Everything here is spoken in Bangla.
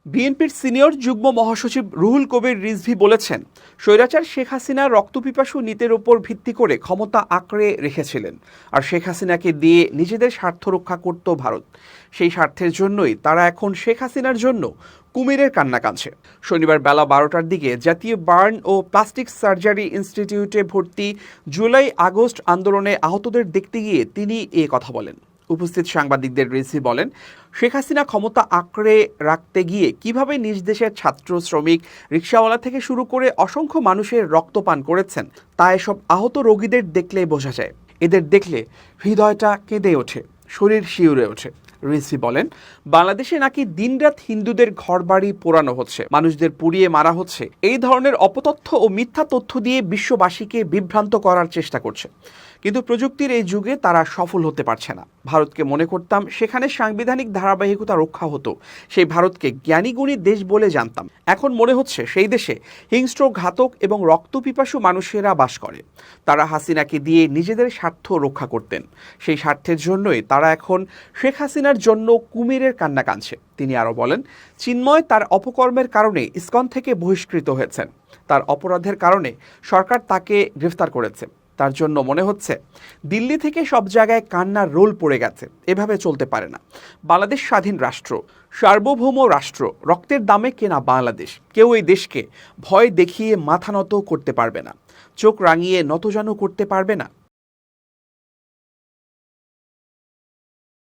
বিএনপির সিনিয়র যুগ্ম মহাসচিব রুহুল কবির রিজভী বলেছেন, স্বৈরাচার শেখ হাসিনা রক্তপিপাসু নীতির ওপর ভিত্তি করে ক্ষমতা আঁকড়ে রেখেছিলেন, আর শেখ হাসিনাকে দিয়ে নিজেদের স্বার্থ রক্ষা করত ভারত। সেই স্বার্থের জন্যই তারা এখন শেখ হাসিনার জন্য কুমিরের কান্না কাঁদছে। শনিবার বেলা 12টার দিকে জাতীয় বার্ন ও প্লাস্টিক সার্জারি ইনস্টিটিউটে ভর্তি জুলাই আগস্ট আন্দোলনে আহতদের দেখতে গিয়ে তিনি এ কথা বলেন। উপস্থিত সাংবাদিকদের রিজভী বলেন, শেখ হাসিনা ক্ষমতা আঁকড়ে রাখতে গিয়ে কিভাবে নিজ দেশের ছাত্র, শ্রমিক, রিকশাওয়ালা থেকে শুরু করে অসংখ্য মানুষের রক্তপান করেছেন তা এসব আহত রোগীদের দেখলেই বোঝা যায়। এদের দেখলে হৃদয়টা কেঁদে ওঠে, শরীর শিউরে ওঠে। রিজভী বলেন, বাংলাদেশে নাকি দিনরাত হিন্দুদের ঘরবাড়ি পোড়ানো হচ্ছে, মানুষদের পুড়িয়ে মারা হচ্ছে। এই ধরনের অপতথ্য ও মিথ্যা তথ্য দিয়ে বিশ্ববাসীকে বিভ্রান্ত করার চেষ্টা করছে, কিন্তু প্রযুক্তির এই যুগে তারা সফল হতে পারছে না। ভারতকে মনে করতাম সেখানে সাংবিধানিক ধারাবাহিকতা রক্ষা হতো, সেই ভারতকে জ্ঞানীগুণী দেশ বলে জানতাম। এখন মনে হচ্ছে সেই দেশে হিংস্র, ঘাতক এবং রক্তপিপাসু মানুষেরা বাস করে। তারা হাসিনাকে দিয়ে নিজেদের স্বার্থ রক্ষা করতেন, সেই স্বার্থের জন্যই তারা এখন শেখ হাসিনার জন্য কুমিরের কান্না কাঁদছে। তিনি আরও বলেন, চিন্ময় তার অপকর্মের কারণে ইসকন থেকে বহিষ্কৃত হয়েছেন। তার অপরাধের কারণে সরকার তাকে গ্রেফতার করেছে। তার জন্য মনে হচ্ছে দিল্লি থেকে সব জায়গায় কান্নার রোল পড়ে গেছে। এভাবে চলতে পারে না। বাংলাদেশ স্বাধীন রাষ্ট্র, সার্বভৌম রাষ্ট্র, রক্তের দামে কেনা বাংলাদেশ। কেউ এই দেশকে ভয় দেখিয়ে মাথা নত করতে পারবে না, চোখ রাঙিয়ে নতজানু করতে পারবে না।